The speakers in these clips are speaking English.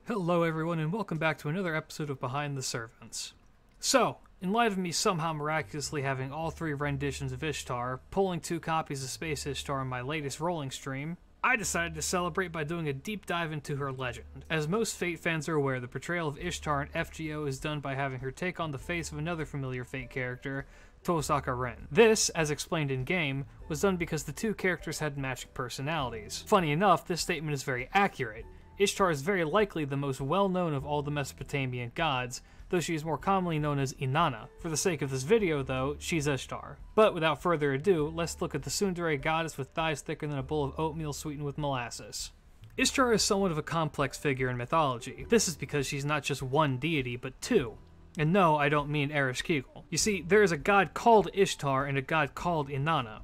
Hello everyone and welcome back to another episode of Behind the Servants. So, in light of me somehow miraculously having all three renditions of Ishtar, pulling 2 copies of Space Ishtar in my latest rolling stream, I decided to celebrate by doing a deep dive into her legend. As most Fate fans are aware, the portrayal of Ishtar in FGO is done by having her take on the face of another familiar Fate character, Tosaka Ren. This, as explained in-game, was done because the 2 characters had matching personalities. Funny enough, this statement is very accurate. Ishtar is very likely the most well-known of all the Mesopotamian gods, though she is more commonly known as Inanna. For the sake of this video, though, she's Ishtar. But without further ado, let's look at the tsundere goddess with thighs thicker than a bowl of oatmeal sweetened with molasses. Ishtar is somewhat of a complex figure in mythology. This is because she's not just one deity, but 2. And no, I don't mean Ereshkigal. You see, there is a god called Ishtar and a god called Inanna.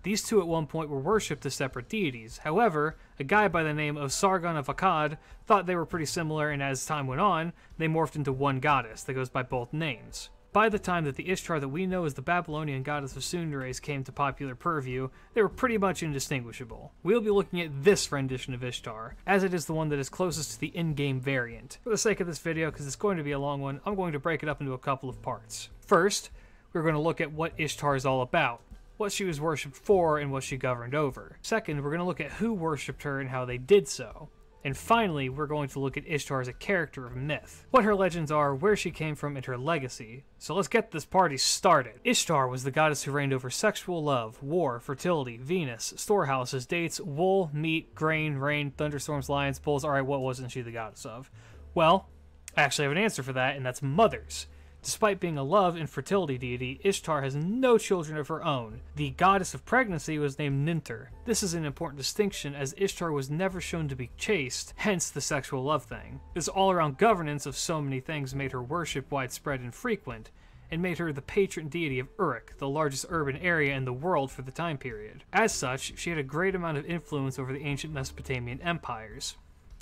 These 2 at one point were worshipped as separate deities. However, a guy by the name of Sargon of Akkad thought they were pretty similar, and as time went on, they morphed into one goddess that goes by both names. By the time that the Ishtar that we know as the Babylonian goddess of tsunderes came to popular purview, they were pretty much indistinguishable. We'll be looking at this rendition of Ishtar, as it is the one that is closest to the in-game variant. For the sake of this video, because it's going to be a long one, I'm going to break it up into a couple of parts. First, we're going to look at what Ishtar is all about, what she was worshipped for, and what she governed over. Second, we're going to look at who worshipped her and how they did so. And finally, we're going to look at Ishtar as a character of myth, what her legends are, where she came from, and her legacy. So let's get this party started. Ishtar was the goddess who reigned over sexual love, war, fertility, Venus, storehouses, dates, wool, meat, grain, rain, thunderstorms, lions, bulls. Alright, what wasn't she the goddess of? Well, I actually have an answer for that, and that's mothers. Despite being a love and fertility deity, Ishtar has no children of her own. The goddess of pregnancy was named Nintur. This is an important distinction, as Ishtar was never shown to be chaste, hence the sexual love thing. This all-around governance of so many things made her worship widespread and frequent, and made her the patron deity of Uruk, the largest urban area in the world for the time period. As such, she had a great amount of influence over the ancient Mesopotamian empires.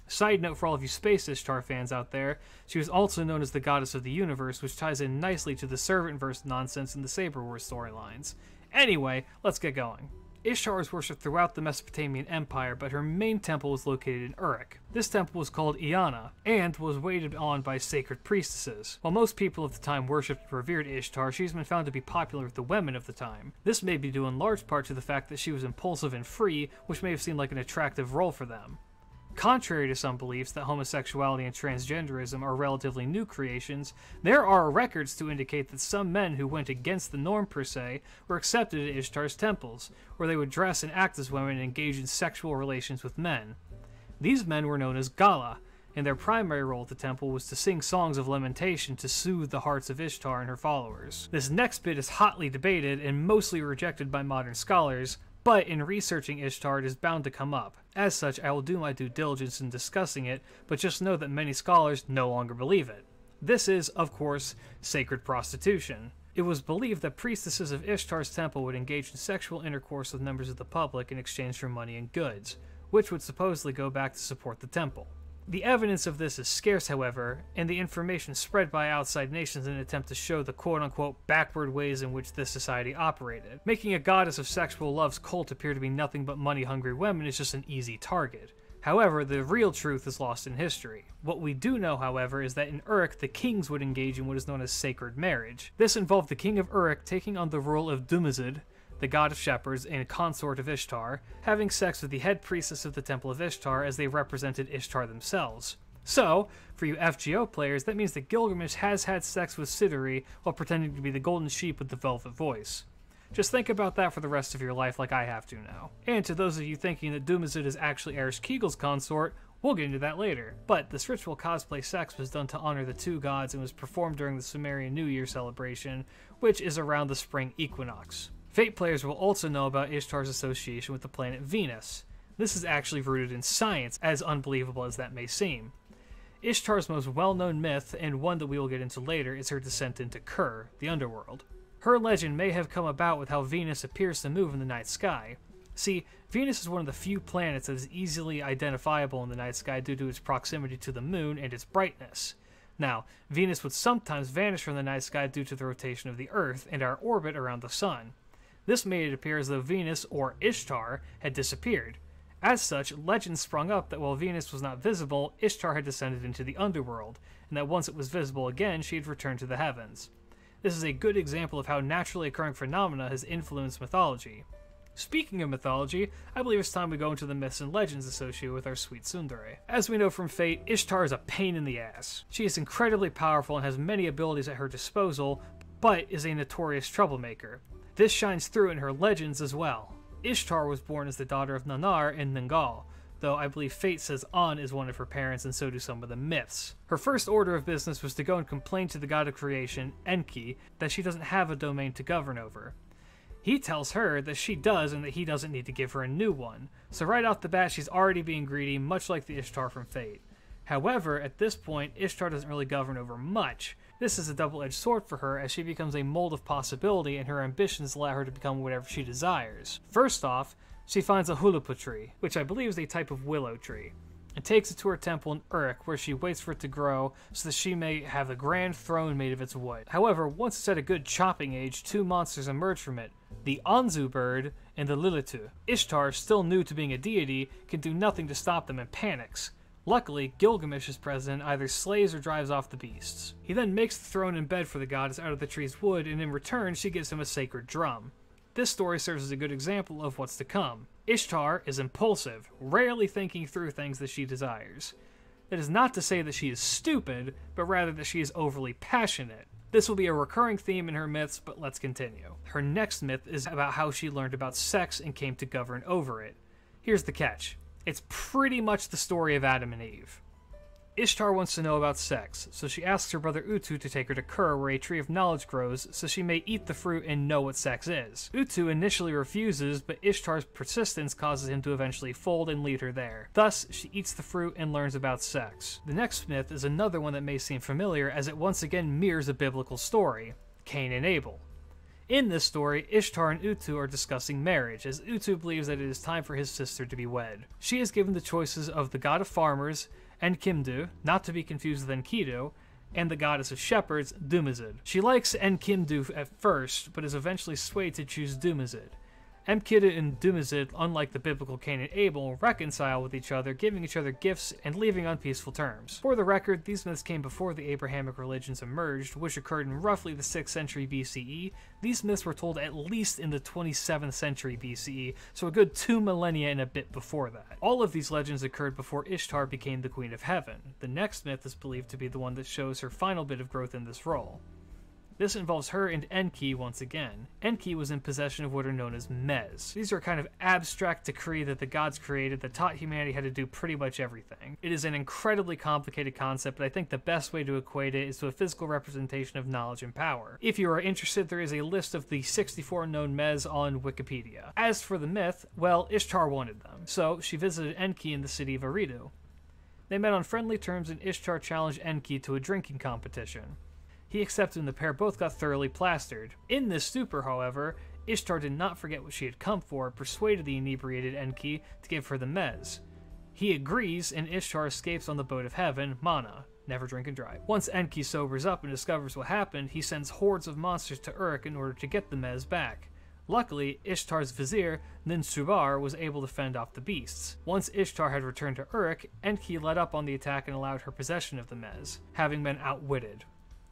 Side note for all of you Space Ishtar fans out there, she was also known as the goddess of the universe, which ties in nicely to the servant-verse nonsense in the Saber Wars storylines. Anyway, let's get going. Ishtar was worshipped throughout the Mesopotamian Empire, but her main temple was located in Uruk. This temple was called Eanna, and was waited on by sacred priestesses. While most people of the time worshipped and revered Ishtar, she's been found to be popular with the women of the time. This may be due in large part to the fact that she was impulsive and free, which may have seemed like an attractive role for them. Contrary to some beliefs that homosexuality and transgenderism are relatively new creations, there are records to indicate that some men who went against the norm per se were accepted at Ishtar's temples, where they would dress and act as women and engage in sexual relations with men. These men were known as Gala, and their primary role at the temple was to sing songs of lamentation to soothe the hearts of Ishtar and her followers. This next bit is hotly debated and mostly rejected by modern scholars, but in researching Ishtar, it is bound to come up. As such, I will do my due diligence in discussing it, but just know that many scholars no longer believe it. This is, of course, sacred prostitution. It was believed that priestesses of Ishtar's temple would engage in sexual intercourse with members of the public in exchange for money and goods, which would supposedly go back to support the temple. The evidence of this is scarce, however, and the information spread by outside nations in an attempt to show the quote-unquote backward ways in which this society operated. Making a goddess of sexual love's cult appear to be nothing but money-hungry women is just an easy target. However, the real truth is lost in history. What we do know, however, is that in Uruk, the kings would engage in what is known as sacred marriage. This involved the king of Uruk taking on the role of Dumuzid, the god of shepherds and consort of Ishtar, having sex with the head priestess of the Temple of Ishtar as they represented Ishtar themselves. So, for you FGO players, that means that Gilgamesh has had sex with Siduri while pretending to be the golden sheep with the velvet voice. Just think about that for the rest of your life like I have to now. And to those of you thinking that Dumuzid is actually Ereshkigal's consort, we'll get into that later. But this ritual cosplay sex was done to honor the 2 gods and was performed during the Sumerian New Year celebration, which is around the spring equinox. Fate players will also know about Ishtar's association with the planet Venus. This is actually rooted in science, as unbelievable as that may seem. Ishtar's most well-known myth, and one that we will get into later, is her descent into Kerr, the Underworld. Her legend may have come about with how Venus appears to move in the night sky. See, Venus is one of the few planets that is easily identifiable in the night sky due to its proximity to the moon and its brightness. Now, Venus would sometimes vanish from the night sky due to the rotation of the Earth and our orbit around the Sun. This made it appear as though Venus, or Ishtar, had disappeared. As such, legends sprung up that while Venus was not visible, Ishtar had descended into the Underworld, and that once it was visible again, she had returned to the heavens. This is a good example of how naturally occurring phenomena has influenced mythology. Speaking of mythology, I believe it's time we go into the myths and legends associated with our sweet tsundere. As we know from Fate, Ishtar is a pain in the ass. She is incredibly powerful and has many abilities at her disposal, but is a notorious troublemaker. This shines through in her legends as well. Ishtar was born as the daughter of Nanar in Nangal, though I believe Fate says An is one of her parents, and so do some of the myths. Her first order of business was to go and complain to the god of creation, Enki, that she doesn't have a domain to govern over. He tells her that she does and that he doesn't need to give her a new one, so right off the bat she's already being greedy, much like the Ishtar from Fate. However, at this point, Ishtar doesn't really govern over much. This is a double-edged sword for her as she becomes a mold of possibility and her ambitions allow her to become whatever she desires. First off, she finds a hulupa tree, which I believe is a type of willow tree, and takes it to her temple in Uruk, where she waits for it to grow so that she may have a grand throne made of its wood. However, once it's at a good chopping age, two monsters emerge from it, the Anzu bird and the Lilitu. Ishtar, still new to being a deity, can do nothing to stop them and panics. Luckily, Gilgamesh is present and either slays or drives off the beasts. He then makes the throne and bed for the goddess out of the tree's wood, and in return she gives him a sacred drum. This story serves as a good example of what's to come. Ishtar is impulsive, rarely thinking through things that she desires. That is not to say that she is stupid, but rather that she is overly passionate. This will be a recurring theme in her myths, but let's continue. Her next myth is about how she learned about sex and came to govern over it. Here's the catch. It's pretty much the story of Adam and Eve. Ishtar wants to know about sex, so she asks her brother Utu to take her to Kerr, where a tree of knowledge grows, so she may eat the fruit and know what sex is. Utu initially refuses, but Ishtar's persistence causes him to eventually fold and lead her there. Thus, she eats the fruit and learns about sex. The next myth is another one that may seem familiar, as it once again mirrors a biblical story, Cain and Abel. In this story, Ishtar and Utu are discussing marriage, as Utu believes that it is time for his sister to be wed. She is given the choices of the god of farmers, Enkimdu, not to be confused with Enkidu, and the goddess of shepherds, Dumazid. She likes Enkimdu at first, but is eventually swayed to choose Dumazid. Enkidu and Dumazid, unlike the biblical Cain and Abel, reconcile with each other, giving each other gifts and leaving on peaceful terms. For the record, these myths came before the Abrahamic religions emerged, which occurred in roughly the 6th century BCE. These myths were told at least in the 27th century BCE, so a good 2 millennia and a bit before that. All of these legends occurred before Ishtar became the Queen of Heaven. The next myth is believed to be the one that shows her final bit of growth in this role. This involves her and Enki once again. Enki was in possession of what are known as Mez. These are a kind of abstract decree that the gods created that taught humanity how to do pretty much everything. It is an incredibly complicated concept, but I think the best way to equate it is to a physical representation of knowledge and power. If you are interested, there is a list of the 64 known Mez on Wikipedia. As for the myth, well, Ishtar wanted them, so she visited Enki in the city of Eridu. They met on friendly terms and Ishtar challenged Enki to a drinking competition. He accepted and the pair both got thoroughly plastered. In this stupor, however, Ishtar did not forget what she had come for and persuaded the inebriated Enki to give her the mez. He agrees, and Ishtar escapes on the boat of heaven, Mana. Never drink and drive. Once Enki sobers up and discovers what happened, he sends hordes of monsters to Uruk in order to get the mez back. Luckily, Ishtar's vizier, Ninsubar, was able to fend off the beasts. Once Ishtar had returned to Uruk, Enki let up on the attack and allowed her possession of the mez, having been outwitted.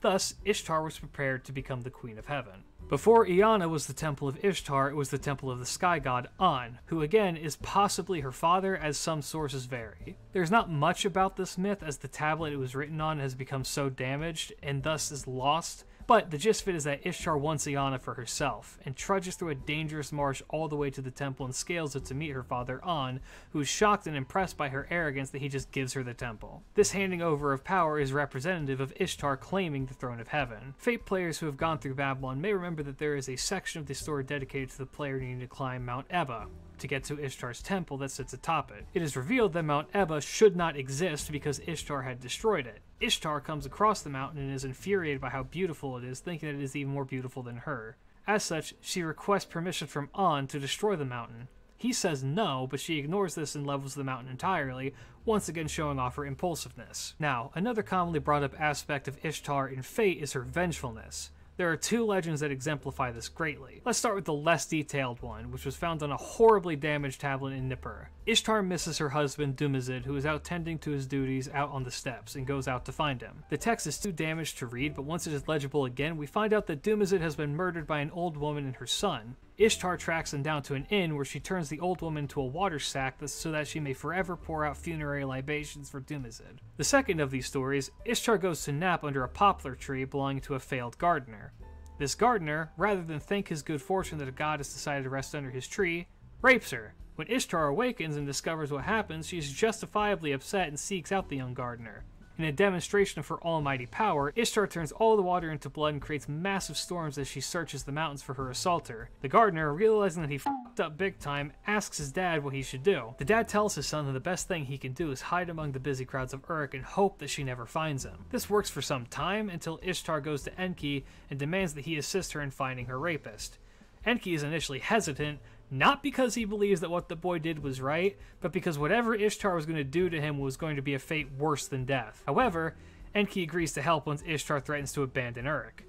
Thus, Ishtar was prepared to become the Queen of Heaven. Before Iana was the temple of Ishtar, it was the temple of the sky god An, who again is possibly her father, as some sources vary. There's not much about this myth, as the tablet it was written on has become so damaged and thus is lost, but the gist of it is that Ishtar wants Iana for herself, and trudges through a dangerous march all the way to the temple and scales it to meet her father An, who is shocked and impressed by her arrogance that he just gives her the temple. This handing over of power is representative of Ishtar claiming the throne of heaven. Fate players who have gone through Babylon may remember that there is a section of the story dedicated to the player needing to climb Mount Ebba to get to Ishtar's temple that sits atop it. It is revealed that Mount Ebba should not exist because Ishtar had destroyed it. Ishtar comes across the mountain and is infuriated by how beautiful it is, thinking that it is even more beautiful than her. As such, she requests permission from An to destroy the mountain. He says no, but she ignores this and levels the mountain entirely, once again showing off her impulsiveness. Now, another commonly brought up aspect of Ishtar in Fate is her vengefulness. There are two legends that exemplify this greatly. Let's start with the less detailed one, which was found on a horribly damaged tablet in Nippur. Ishtar misses her husband Dumazid, who is out tending to his duties out on the steppes, and goes out to find him. The text is too damaged to read, but once it is legible again, we find out that Dumazid has been murdered by an old woman and her son. Ishtar tracks him down to an inn where she turns the old woman into a water sack so that she may forever pour out funerary libations for Dumazid. The second of these stories, Ishtar goes to nap under a poplar tree belonging to a failed gardener. This gardener, rather than thank his good fortune that a god has decided to rest under his tree, rapes her. When Ishtar awakens and discovers what happens, she is justifiably upset and seeks out the young gardener. In a demonstration of her almighty power, Ishtar turns all the water into blood and creates massive storms as she searches the mountains for her assaulter. The gardener, realizing that he f***ed up big time, asks his dad what he should do. The dad tells his son that the best thing he can do is hide among the busy crowds of Uruk and hope that she never finds him. This works for some time until Ishtar goes to Enki and demands that he assist her in finding her rapist. Enki is initially hesitant, not because he believes that what the boy did was right, but because whatever Ishtar was going to do to him was going to be a fate worse than death. However, Enki agrees to help once Ishtar threatens to abandon Uruk.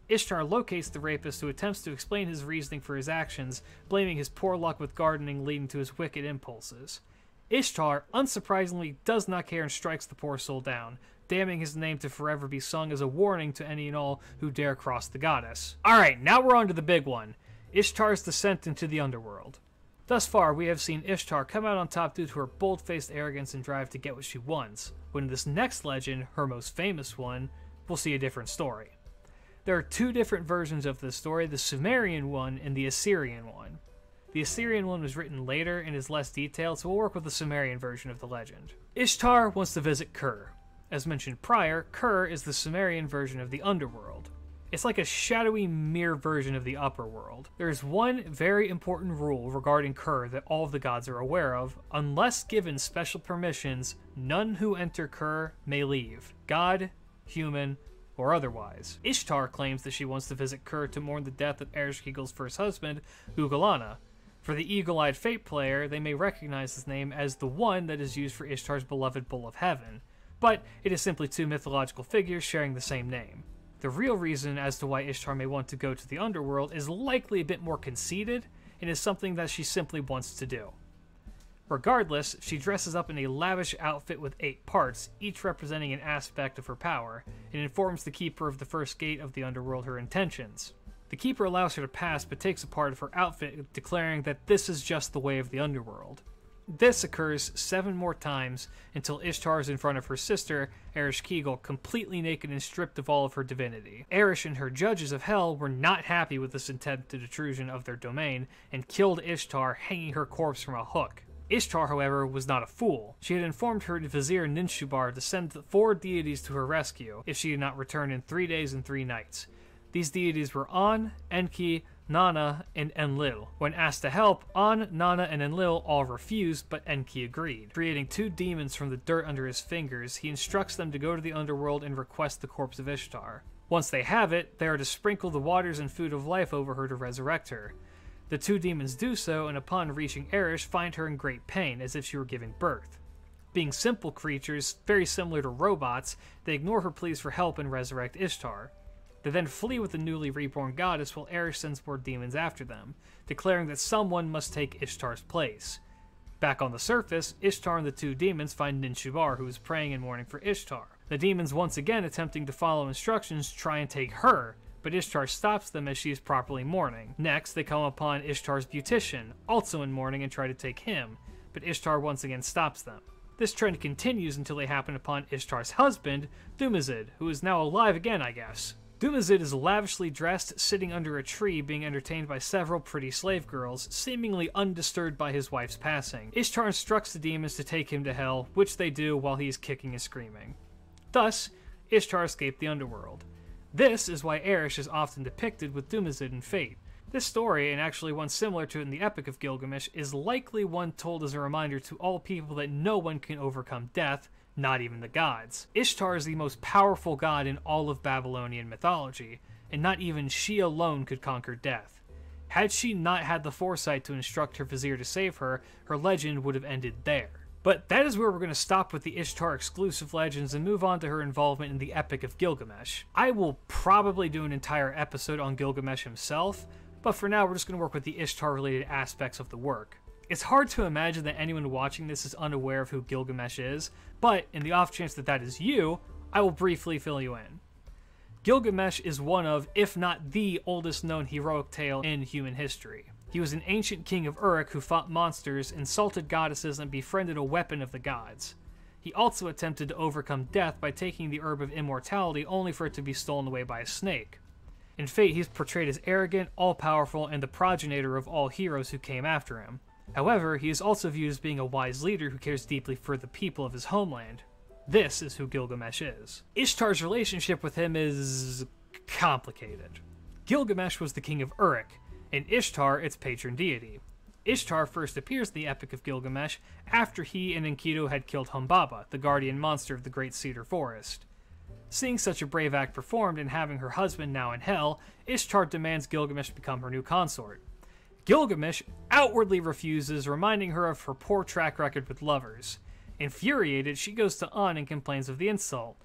Ishtar locates the rapist, who attempts to explain his reasoning for his actions, blaming his poor luck with gardening leading to his wicked impulses. Ishtar, unsurprisingly, does not care and strikes the poor soul down, damning his name to forever be sung as a warning to any and all who dare cross the goddess. Alright, now we're on to the big one. Ishtar's descent into the Underworld. Thus far, we have seen Ishtar come out on top due to her bold-faced arrogance and drive to get what she wants, but in this next legend, her most famous one, we'll see a different story. There are two different versions of this story, the Sumerian one and the Assyrian one. The Assyrian one was written later and is less detailed, so we'll work with the Sumerian version of the legend. Ishtar wants to visit Kerr. As mentioned prior, Kerr is the Sumerian version of the Underworld. It's like a shadowy mirror version of the upper world. There is one very important rule regarding Kerr that all of the gods are aware of. Unless given special permissions, none who enter Kerr may leave, god, human, or otherwise. Ishtar claims that she wants to visit Kerr to mourn the death of Ereshkigal's first husband, Ugalana. For the eagle-eyed fate player, they may recognize his name as the one that is used for Ishtar's beloved Bull of Heaven, but it is simply two mythological figures sharing the same name. The real reason as to why Ishtar may want to go to the Underworld is likely a bit more conceited, and is something that she simply wants to do. Regardless, she dresses up in a lavish outfit with 8 parts, each representing an aspect of her power, and informs the keeper of the first gate of the Underworld her intentions. The keeper allows her to pass, but takes a part of her outfit, declaring that this is just the way of the Underworld. This occurs 7 more times until Ishtar is in front of her sister, Ereshkigal, completely naked and stripped of all of her divinity. Eresh and her judges of hell were not happy with this attempted intrusion of their domain, and killed Ishtar, hanging her corpse from a hook. Ishtar, however, was not a fool. She had informed her vizier Ninshubar to send 4 deities to her rescue if she did not return in 3 days and 3 nights. These deities were An, Enki, Nana, and Enlil. When asked to help, An, Nana, and Enlil all refused, but Enki agreed. Creating 2 demons from the dirt under his fingers, he instructs them to go to the Underworld and request the corpse of Ishtar. Once they have it, they are to sprinkle the waters and food of life over her to resurrect her. The 2 demons do so, and upon reaching Eresh, find her in great pain, as if she were giving birth. Being simple creatures, very similar to robots, they ignore her pleas for help and resurrect Ishtar. They then flee with the newly reborn goddess while Eresh sends more demons after them, declaring that someone must take Ishtar's place. Back on the surface, Ishtar and the 2 demons find Ninshubar, who is praying and mourning for Ishtar. The demons, once again attempting to follow instructions, try and take her, but Ishtar stops them as she is properly mourning. Next, they come upon Ishtar's beautician, also in mourning, and try to take him, but Ishtar once again stops them. This trend continues until they happen upon Ishtar's husband, Dumazid, who is now alive again, I guess. Dumazid is lavishly dressed, sitting under a tree, being entertained by several pretty slave girls, seemingly undisturbed by his wife's passing. Ishtar instructs the demons to take him to hell, which they do while he is kicking and screaming. Thus, Ishtar escaped the Underworld. This is why Eresh is often depicted with Dumazid in Fate. This story, and actually one similar to it in the Epic of Gilgamesh, is likely one told as a reminder to all people that no one can overcome death, not even the gods. Ishtar is the most powerful god in all of Babylonian mythology, and not even she alone could conquer death. Had she not had the foresight to instruct her vizier to save her, her legend would have ended there. But that is where we're going to stop with the Ishtar exclusive legends and move on to her involvement in the Epic of Gilgamesh. I will probably do an entire episode on Gilgamesh himself, but for now we're just going to work with the Ishtar related aspects of the work. It's hard to imagine that anyone watching this is unaware of who Gilgamesh is, but in the off chance that that is you, I will briefly fill you in. Gilgamesh is one of, if not the oldest known heroic tale in human history. He was an ancient king of Uruk who fought monsters, insulted goddesses, and befriended a weapon of the gods. He also attempted to overcome death by taking the herb of immortality only for it to be stolen away by a snake. In Fate, he's portrayed as arrogant, all-powerful, and the progenitor of all heroes who came after him. However, he is also viewed as being a wise leader who cares deeply for the people of his homeland. This is who Gilgamesh is. Ishtar's relationship with him is complicated. Gilgamesh was the king of Uruk, and Ishtar its patron deity. Ishtar first appears in the Epic of Gilgamesh after he and Enkidu had killed Humbaba, the guardian monster of the Great Cedar Forest. Seeing such a brave act performed and having her husband now in hell, Ishtar demands Gilgamesh become her new consort. Gilgamesh outwardly refuses, reminding her of her poor track record with lovers. Infuriated, she goes to An and complains of the insult.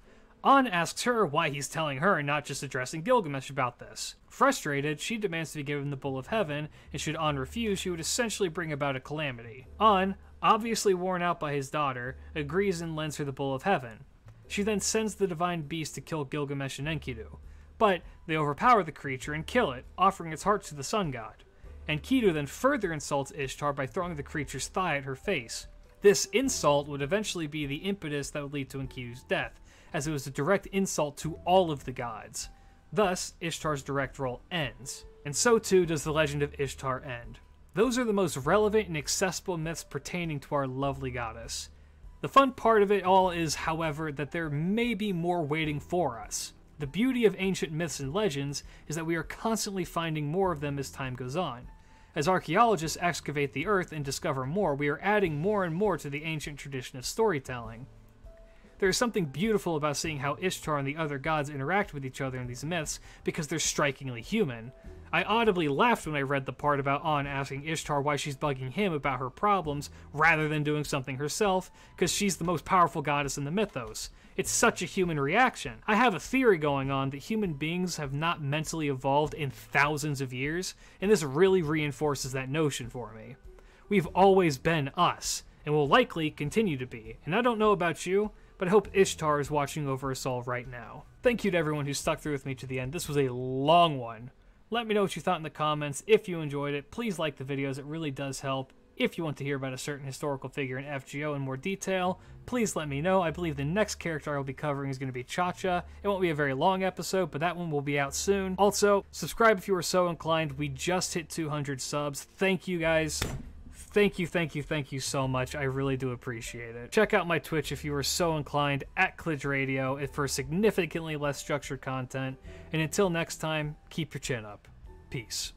An asks her why he's telling her and not just addressing Gilgamesh about this. Frustrated, she demands to be given the Bull of Heaven, and should An refuse, she would essentially bring about a calamity. An, obviously worn out by his daughter, agrees and lends her the Bull of Heaven. She then sends the divine beast to kill Gilgamesh and Enkidu, but they overpower the creature and kill it, offering its heart to the sun god. Enkidu then further insults Ishtar by throwing the creature's thigh at her face. This insult would eventually be the impetus that would lead to Enkidu's death, as it was a direct insult to all of the gods. Thus, Ishtar's direct role ends, and so too does the legend of Ishtar end. Those are the most relevant and accessible myths pertaining to our lovely goddess. The fun part of it all is, however, that there may be more waiting for us. The beauty of ancient myths and legends is that we are constantly finding more of them as time goes on. As archaeologists excavate the earth and discover more, we are adding more and more to the ancient tradition of storytelling. There is something beautiful about seeing how Ishtar and the other gods interact with each other in these myths, because they're strikingly human. I audibly laughed when I read the part about An asking Ishtar why she's bugging him about her problems, rather than doing something herself, because she's the most powerful goddess in the mythos. It's such a human reaction. I have a theory going on that human beings have not mentally evolved in thousands of years, and this really reinforces that notion for me. We've always been us, and will likely continue to be, and I don't know about you, but I hope Ishtar is watching over us all right now. Thank you to everyone who stuck through with me to the end. This was a long one. Let me know what you thought in the comments. If you enjoyed it, please like the videos. It really does help. If you want to hear about a certain historical figure in FGO in more detail, please let me know. I believe the next character I will be covering is going to be Cha-Cha. It won't be a very long episode, but that one will be out soon. Also, subscribe if you are so inclined. We just hit 200 subs. Thank you guys. Thank you so much. I really do appreciate it. Check out my Twitch if you are so inclined, at Klidge Radio, for significantly less structured content. And until next time, keep your chin up. Peace.